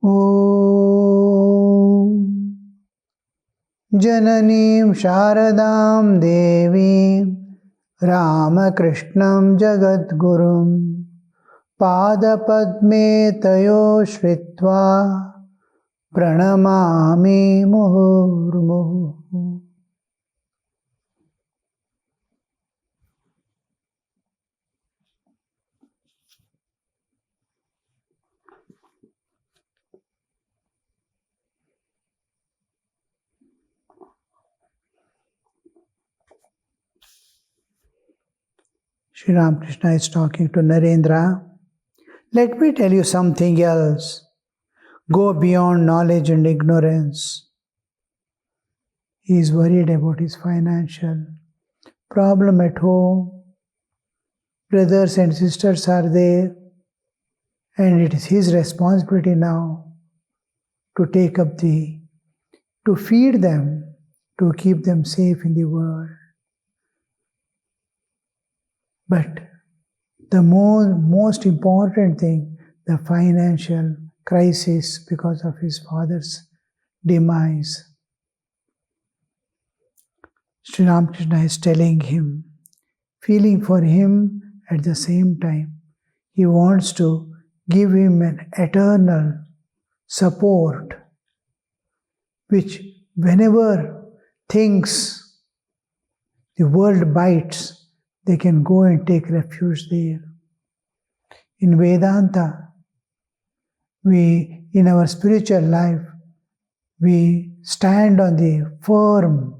Om Jananim Sharadam Devim Ramakrishnam Jagadgurum Padapadme Tayo Shritva Pranamami Muhurmuhu. Sri Ramakrishna is talking to Narendra. Let me tell you something else. Go beyond knowledge and ignorance. He is worried about his financial problem at home. Brothers and sisters are there, and it is his responsibility now to to feed them, to keep them safe in the world. But the most important thing, the financial crisis because of his father's demise. Sri Ramakrishna is telling him, feeling for him at the same time. He wants to give him an eternal support, which whenever things, the world bites, they can go and take refuge there. In Vedanta, in our spiritual life, we stand on the firm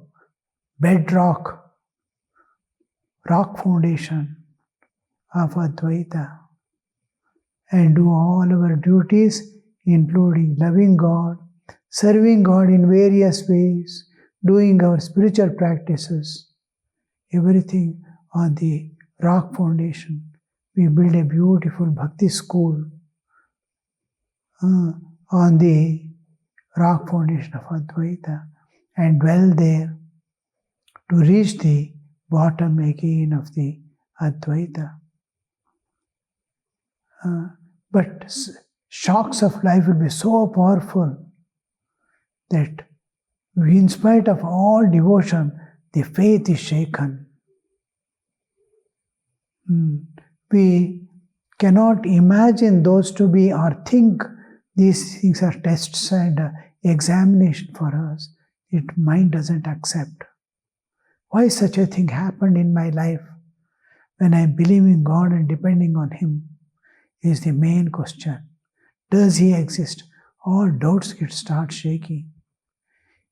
bedrock, rock foundation of Advaita and do all our duties, including loving God, serving God in various ways, doing our spiritual practices, everything on the rock foundation. We build a beautiful bhakti school on the rock foundation of Advaita and dwell there to reach the bottom again of the Advaita. But shocks of life will be so powerful that in spite of all devotion, the faith is shaken. We cannot imagine those to be or think these things are tests and examination for us. Mind doesn't accept. Why such a thing happened in my life when I believe in God and depending on Him is the main question. Does He exist? All doubts start shaking.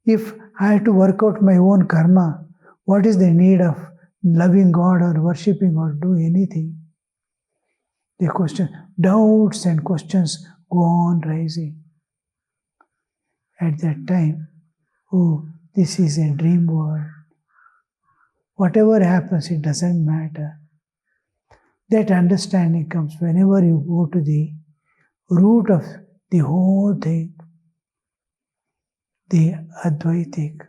If I have to work out my own karma, what is the need of loving God or worshipping or do anything? The question, doubts and questions go on rising. At that time, this is a dream world. Whatever happens, it doesn't matter. That understanding comes whenever you go to the root of the whole thing, the Advaitic.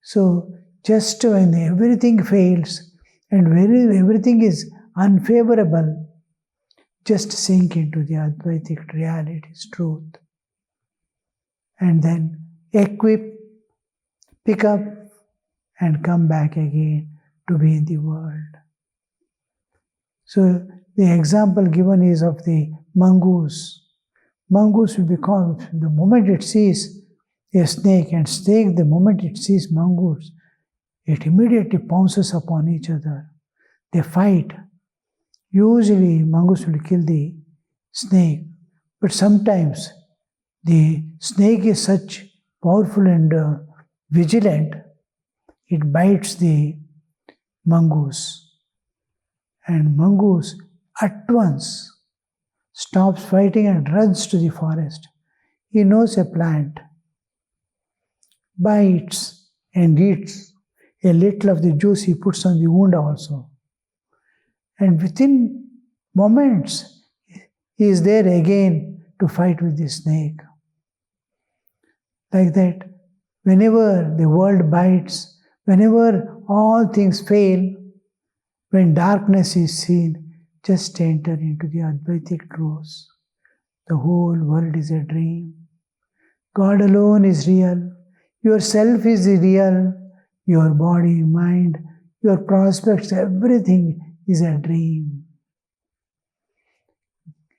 So, just when everything fails and everything is unfavorable, just sink into the Advaitic reality's truth. And then equip, pick up, and come back again to be in the world. So the example given is of the mongoose. Mongoose will become, the moment it sees a snake, and snake, the moment it sees mongoose, it immediately pounces upon each other. They fight. Usually mongoose will kill the snake, but sometimes the snake is such powerful and vigilant, it bites the mongoose. And mongoose at once stops fighting and runs to the forest. He knows a plant, bites and eats a little of the juice he puts on the wound also. And within moments, he is there again to fight with the snake. Like that, whenever the world bites, whenever all things fail, when darkness is seen, just enter into the Advaitic truth. The whole world is a dream. God alone is real. Yourself is real. Your body, mind, your prospects, everything is a dream.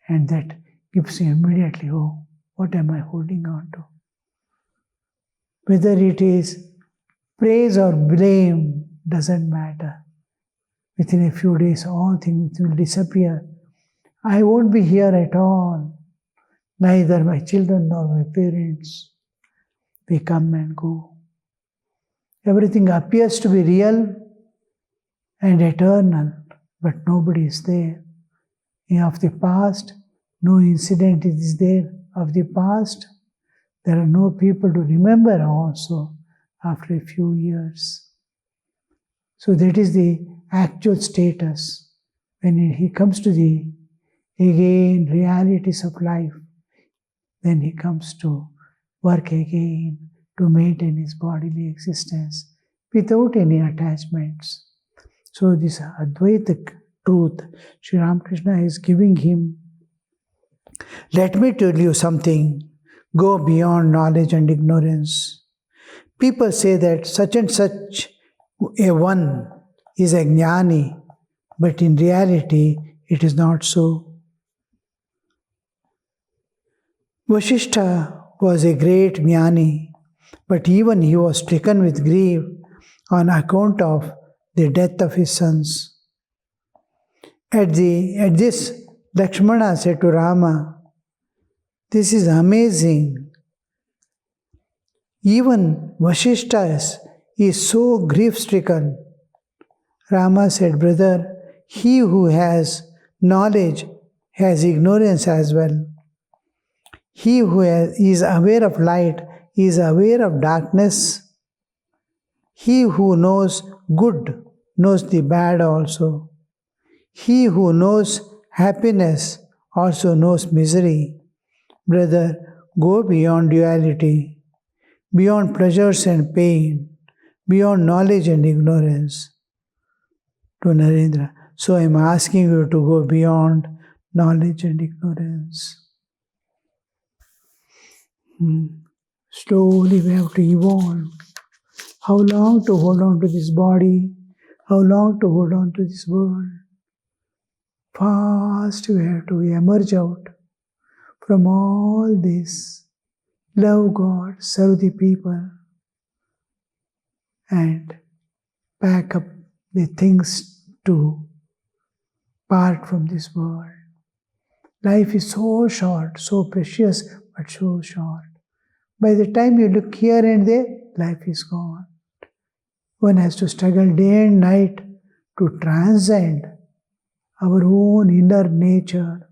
And that gives you immediately, oh, what am I holding on to? Whether it is praise or blame, doesn't matter. Within a few days, all things will disappear. I won't be here at all. Neither my children nor my parents. They come and go. Everything appears to be real and eternal, but nobody is there. Of the past, no incident is there. Of the past, there are no people to remember also after a few years. So that is the actual status. When he comes to the, again, realities of life, then he comes to work again to maintain his bodily existence without any attachments. So this Advaita truth, Sri Ramakrishna is giving him. Let me tell you something. Go beyond knowledge and ignorance. People say that such and such a one is a jnani, but in reality it is not so. Vasishtha was a great jnani, but even he was stricken with grief on account of the death of his sons. At this, Lakshmana said to Rama, "This is amazing. Even Vasishtha is so grief-stricken." Rama said, "Brother, he who has knowledge has ignorance as well. He who is aware of light is aware of darkness. He who knows good knows the bad also. He who knows happiness also knows misery. Brother, go beyond duality, beyond pleasures and pain, beyond knowledge and ignorance." To Narendra. So I am asking you to go beyond knowledge and ignorance. Slowly we have to evolve. How long to hold on to this body? How long to hold on to this world? Fast we have to emerge out from all this. Love God, serve the people, and pack up the things to part from this world. Life is so short, so precious, but so short. By the time you look here and there, life is gone. One has to struggle day and night to transcend our own inner nature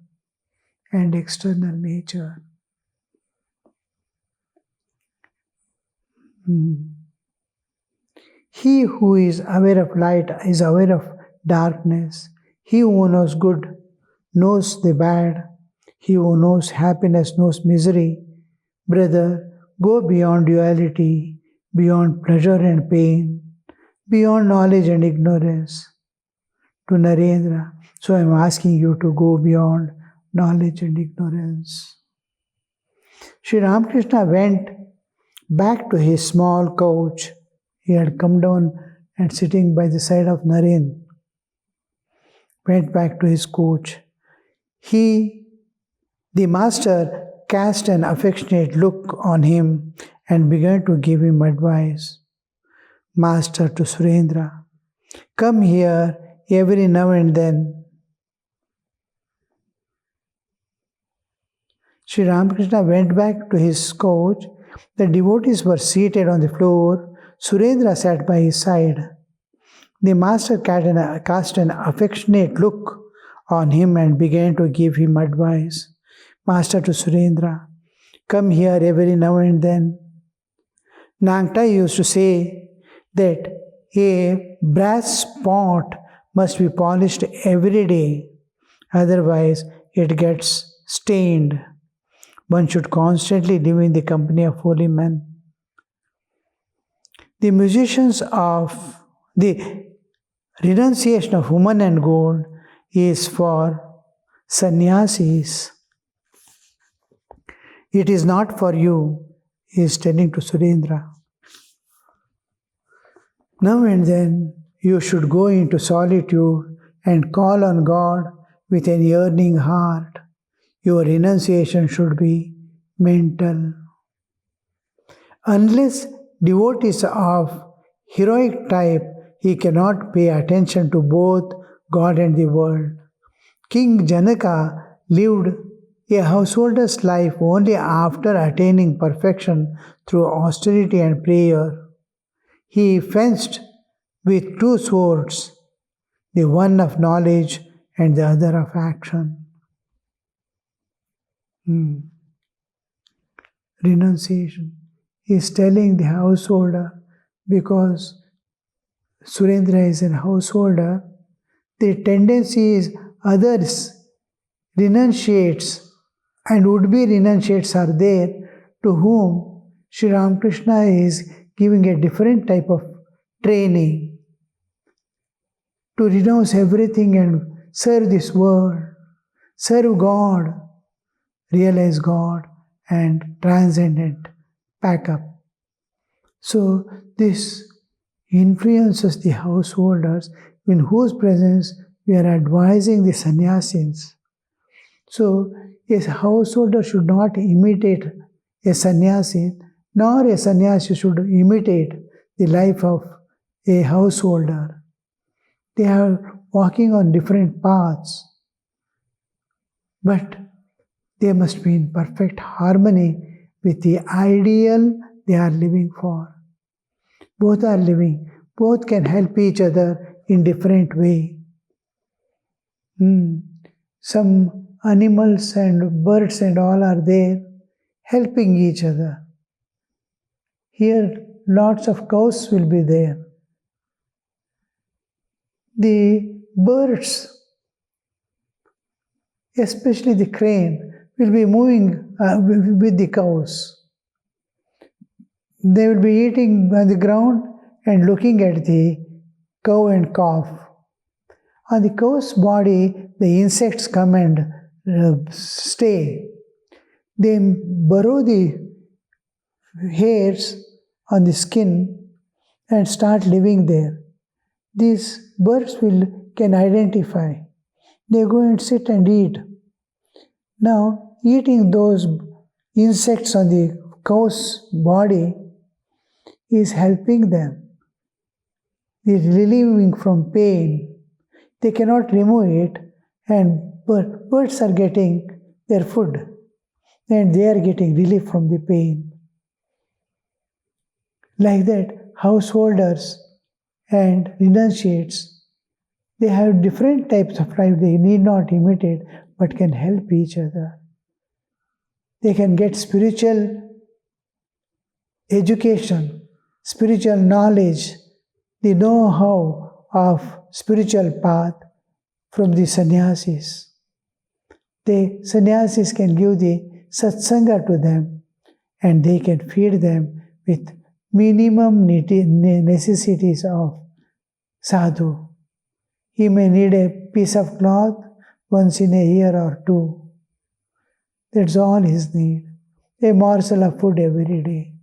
and external nature. He who is aware of light is aware of darkness. He who knows good knows the bad. He who knows happiness knows misery. Brother, go beyond duality, beyond pleasure and pain, beyond knowledge and ignorance. To Narendra. So I am asking you to go beyond knowledge and ignorance. Sri Ramakrishna went back to his small couch. He had come down and sitting by the side of Naren. Went back to his couch. The master, cast an affectionate look on him and began to give him advice. Master to Surendra, come here every now and then. Sri Ramakrishna went back to his couch. The devotees were seated on the floor. Surendra sat by his side. The master cast an affectionate look on him and began to give him advice. Master to Surendra, come here every now and then. Nangta used to say that a brass pot must be polished every day, otherwise it gets stained. One should constantly live in the company of holy men. The musicians of the renunciation of woman and gold is for sannyasis. It is not for you. he is telling to Surendra. Now and then you should go into solitude and call on God with an yearning heart. Your renunciation should be mental. Unless devotees of heroic type, he cannot pay attention to both God and the world. King Janaka lived a householder's life only after attaining perfection through austerity and prayer. He fenced with two swords, the one of knowledge and the other of action. Renunciation. He is telling the householder, because Surendra is a householder, the tendency is others renunciates and would-be renunciates are there to whom Sri Ramakrishna is giving a different type of training to renounce everything and serve this world, serve God, realize God and transcendent pack up. So this influences the householders in whose presence we are advising the sannyasis. So a householder should not imitate a sannyasi, nor a sannyasi should imitate the life of a householder. They are walking on different paths, but they must be in perfect harmony with the ideal they are living for. Both are living, both can help each other in different way. Some animals and birds and all are there helping each other. Here lots of cows will be there. The birds, especially the crane, will be moving with the cows. They will be eating on the ground and looking at the cow and calf. On the cow's body, the insects come and stay. They burrow the hairs on the skin and start living there. These birds can identify. They go and sit and eat. Now, eating those insects on the cow's body is helping them. They are relieving from pain. They cannot remove it, and birds are getting their food, and they are getting relief from the pain. Like that, householders and renunciates, they have different types of life. They need not imitate, but can help each other. They can get spiritual education, spiritual knowledge, the know-how of spiritual path from the sannyasis. The sannyasis can give the satsanga to them, and they can feed them with minimum necessities of sadhu. He may need a piece of cloth once in a year or two. That's all his need. A morsel of food every day.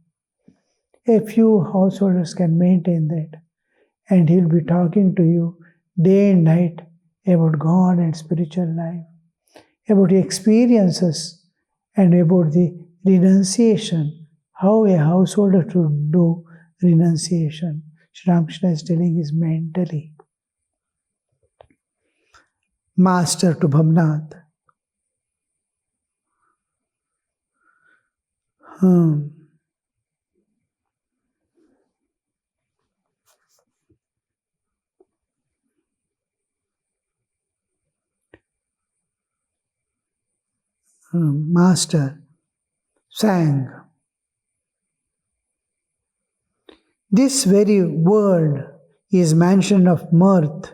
A few householders can maintain that, and he'll be talking to you day and night about God and spiritual life, about the experiences and about the renunciation, how a householder should do renunciation. Sri Ramakrishna is telling is mentally. Master to Bhamnath. Master sang, this very world is mansion of mirth.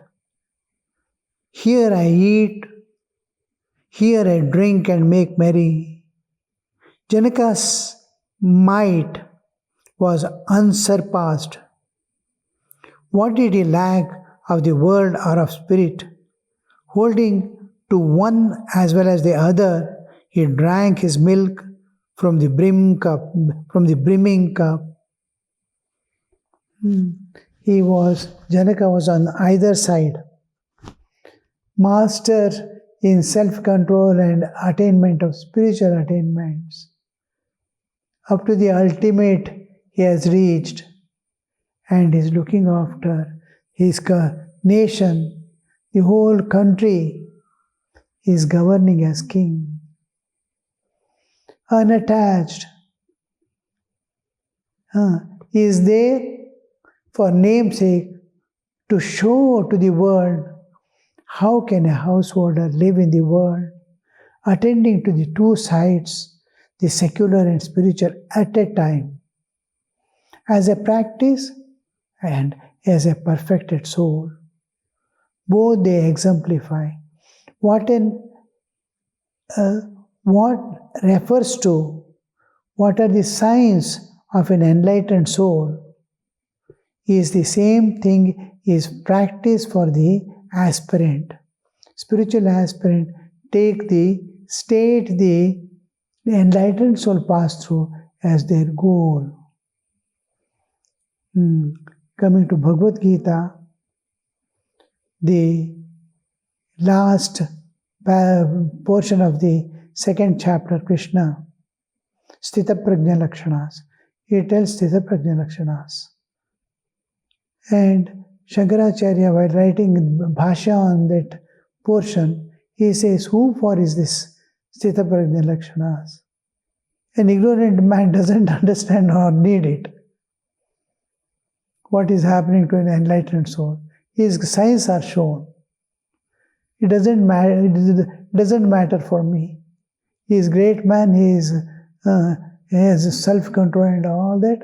Here I eat, here I drink and make merry. Janaka's might was unsurpassed. What did he lack of the world or of spirit? Holding to one as well as the other, he drank his milk from the brim cup, from the brimming cup. Janaka was on either side. Master in self-control and attainment of spiritual attainments. Up to the ultimate he has reached and is looking after his nation, the whole country. He is governing as king. Unattached. He is there for namesake to show to the world how can a householder live in the world, attending to the two sides, the secular and spiritual at a time, as a practice and as a perfected soul. Both they exemplify what refers to, what are the signs of an enlightened soul, is the same thing is practice for the aspirant. Spiritual aspirant take the state the enlightened soul pass through as their goal. Coming to Bhagavad Gita, the last portion of the second chapter, Krishna, Sthita Prajna Lakshanas. He tells Sthita Prajna Lakshanas. And Shankaracharya, while writing Bhashya on that portion, he says, who for is this Sthita Prajna Lakshanas? An ignorant man doesn't understand or need it. What is happening to an enlightened soul? His signs are shown. It doesn't matter for me. He is a great man, he has self-control and all that.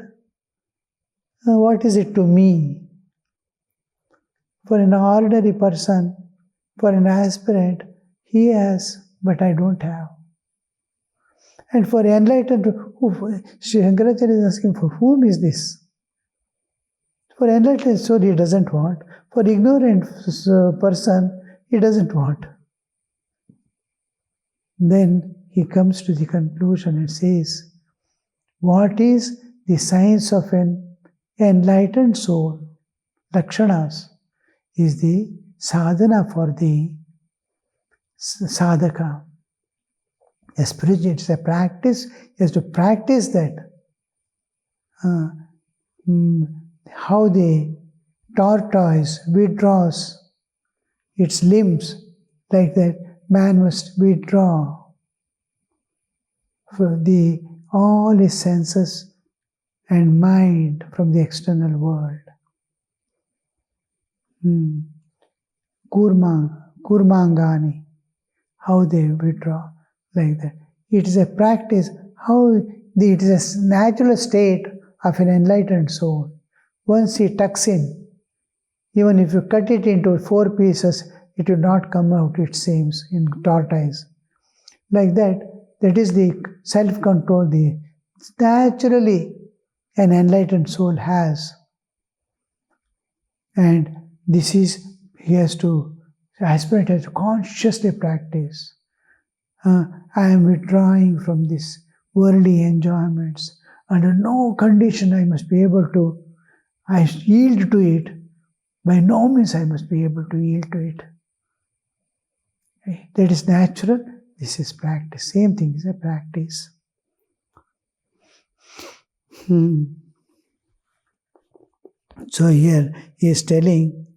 What is it to me? For an ordinary person, for an aspirant, he has, but I don't have. And for enlightened, Shankaracharya is asking, for whom is this? For enlightened soul, he doesn't want. For ignorant person, he doesn't want. Then he comes to the conclusion and says, what is the signs of an enlightened soul? Lakshanas is the sadhana for the sadhaka. A spiritual, it's a practice, he has to practice that. How the tortoise withdraws its limbs, like that, man must withdraw all his senses and mind from the external world. Kurmangani, how they withdraw, like that. It is a practice, it is a natural state of an enlightened soul. Once he tucks in, even if you cut it into 4 pieces, it will not come out, it seems, in tortoise. Like that, that is the self-control naturally an enlightened soul has. And this is, aspirant has to consciously practice. I am withdrawing from this worldly enjoyments. Under no condition I must be able to, I yield to it. By no means I must be able to yield to it. That is natural. This is practice. Same thing is a practice. So here he is telling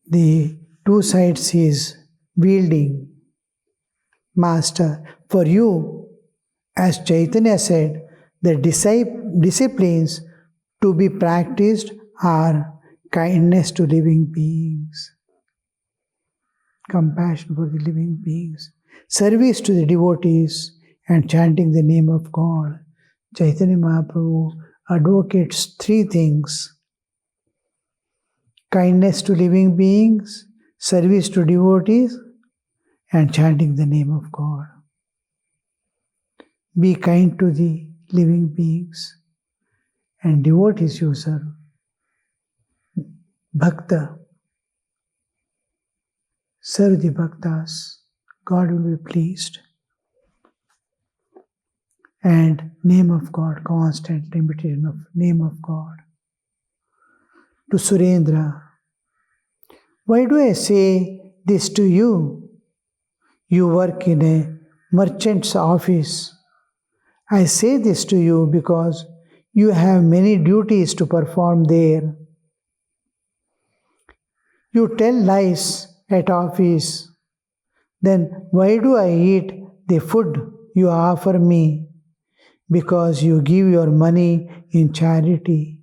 the two sides he is wielding. Master, for you, as Chaitanya said, the disciplines to be practiced are kindness to living beings, compassion for the living beings, service to the devotees, and chanting the name of God. Chaitanya Mahaprabhu advocates 3 things: kindness to living beings, service to devotees, and chanting the name of God. Be kind to the living beings and devotees you serve. Bhakta. Serve the bhaktas. God will be pleased. and name of God, constant repetition of name of God. To Surendra, why do I say this to you? You work in a merchant's office. I say this to you because you have many duties to perform there. You tell lies at office. Then why do I eat the food you offer me? Because you give your money in charity.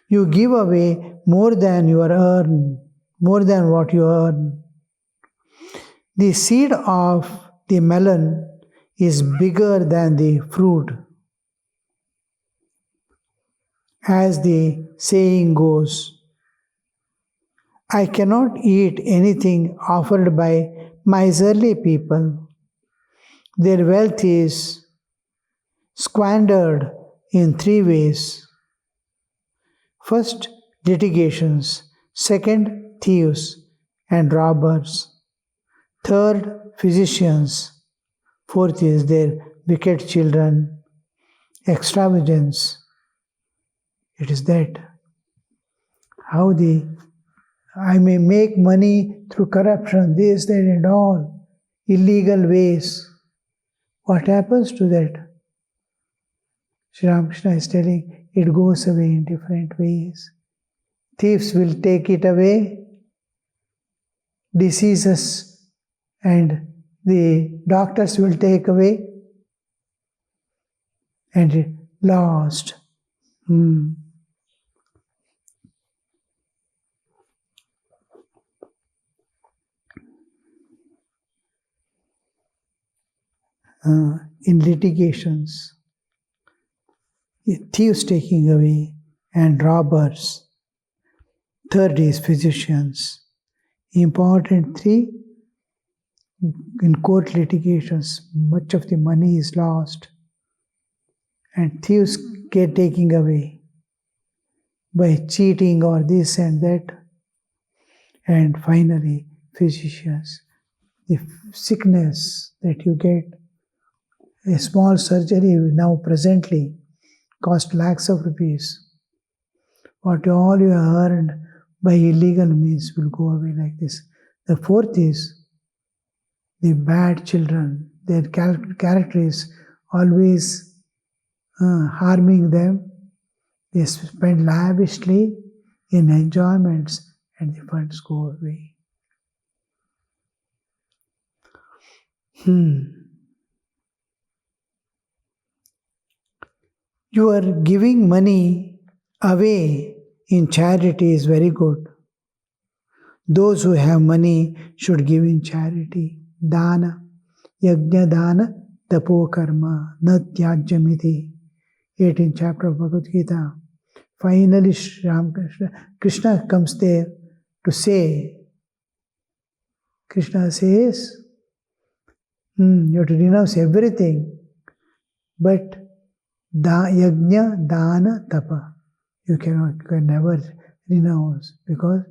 You give away more than you earn, more than what you earn. The seed of the melon is bigger than the fruit. As the saying goes, I cannot eat anything offered by miserly people. Their wealth is squandered in 3 ways. First, litigations. Second, thieves and robbers. Third, physicians. Fourth is their wicked children. Extravagance. It is that. How I may make money through corruption, this, that, and all. Illegal ways. What happens to that? Sri Ramakrishna is telling it goes away in different ways. Thieves will take it away. Diseases and the doctors will take away. And lost. In litigations, thieves taking away and robbers. Third is physicians. Important 3, in court litigations, much of the money is lost and thieves get taking away by cheating or this and that. And finally, physicians. The sickness that you get, a small surgery now presently cost lakhs of rupees. What all you have earned by illegal means will go away like this. The fourth is the bad children. Their character is always harming them. They spend lavishly in enjoyments and the funds go away. You are giving money away in charity is very good. Those who have money should give in charity. Dana, yajna dana, tapo karma, na tyajyamiti. 18th chapter of Bhagavad Gita. Finally, Krishna comes there to say, Krishna says, you have to renounce everything, but yajna, dana, tapa, you can never renounce because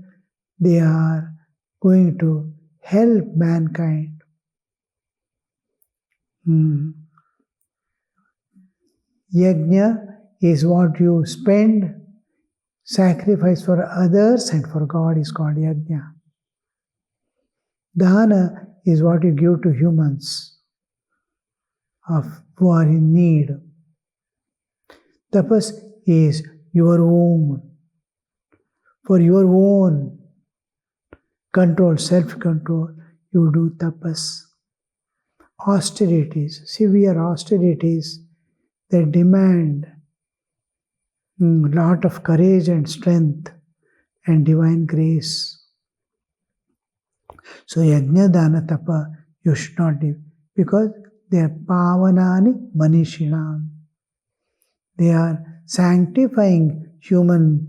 they are going to help mankind. Yajna is what you spend, sacrifice for others and for God is called yajna. Dana is what you give to humans who are in need. Tapas is your own, for your own control, self-control, you do tapas. Austerities, severe austerities that demand lot of courage and strength and divine grace. So yajna, dana, tapa, you should not do because they are pavanani manishinam. They are sanctifying human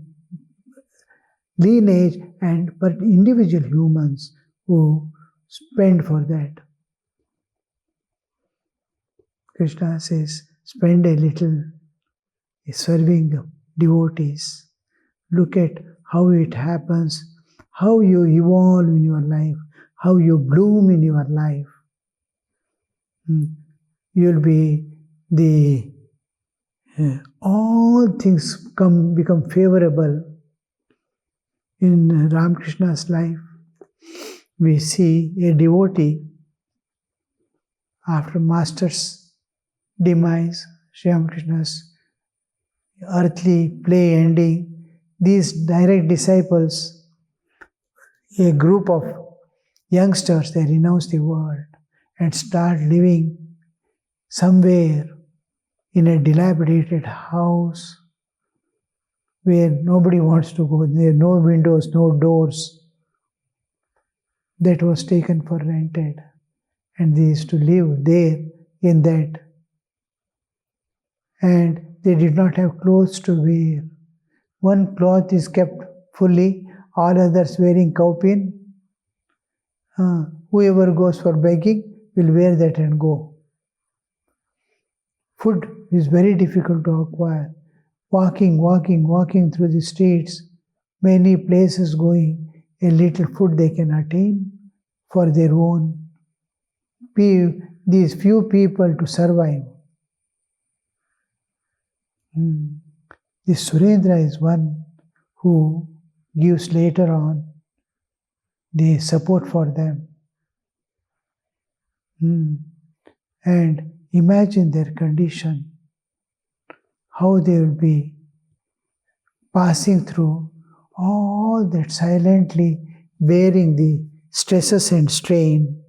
lineage and but individual humans who spend for that. Krishna says, spend a little serving devotees. Look at how it happens, how you evolve in your life, how you bloom in your life. You'll be the all things become favorable in Ramakrishna's life. We see a devotee after Master's demise, Sri Ramakrishna's earthly play ending, these direct disciples, a group of youngsters, they renounce the world and start living somewhere in a dilapidated house where nobody wants to go. There are no windows, no doors. That was taken for granted. And they used to live there in that. And they did not have clothes to wear. One cloth is kept fully, all others wearing cowpin. Whoever goes for begging will wear that and go. Food is very difficult to acquire. Walking through the streets, many places going, a little food they can attain for their own. These few people to survive. This Surendra is one who gives later on the support for them. And imagine their condition, how they will be passing through all that, silently bearing the stresses and strain.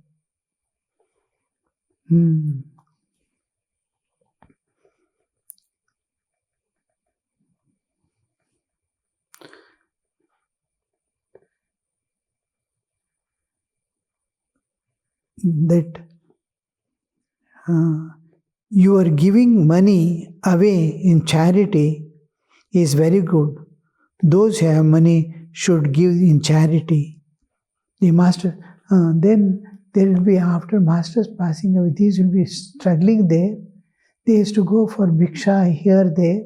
That you are giving money away in charity is very good. Those who have money should give in charity. The master, then there will be, after Master's passing away, these will be struggling there. They used to go for bhiksha here, there.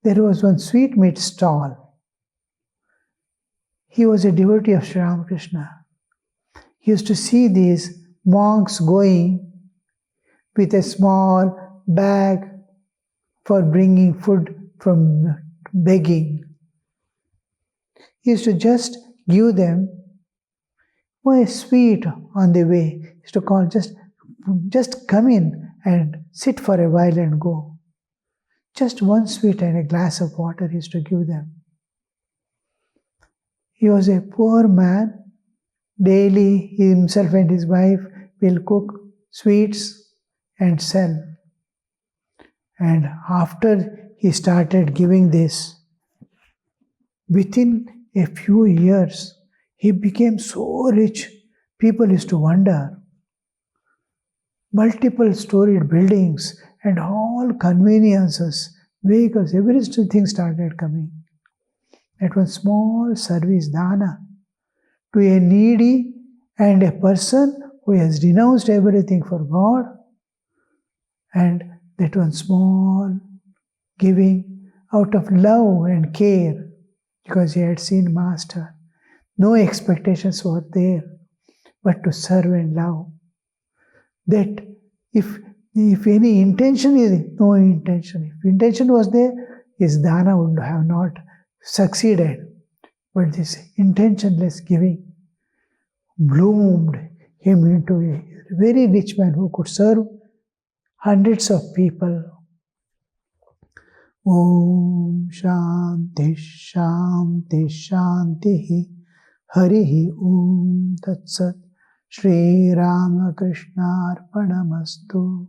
There was one sweetmeat stall. He was a devotee of Sri Ramakrishna. He used to see these monks going with a small bag for bringing food from begging. He used to just give them a sweet on the way. He used to call, just come in and sit for a while and go. Just one sweet and a glass of water he used to give them. He was a poor man. Daily, he himself and his wife will cook sweets and sell. And after he started giving this, within a few years, he became so rich, people used to wonder. Multiple storied buildings and all conveniences, vehicles, everything started coming. That was small service, dana, to a needy and a person who has renounced everything for God. And that one small giving out of love and care, because he had seen Master. No expectations were there, but to serve and love. That if any intention is, no intention. If intention was there, his dana would have not succeeded. But this intentionless giving bloomed him into a very rich man who could serve hundreds of people. Om Shanti Shanti Shanti Harihi Om Tat Sat Shri Ramakrishna Arpanamastu.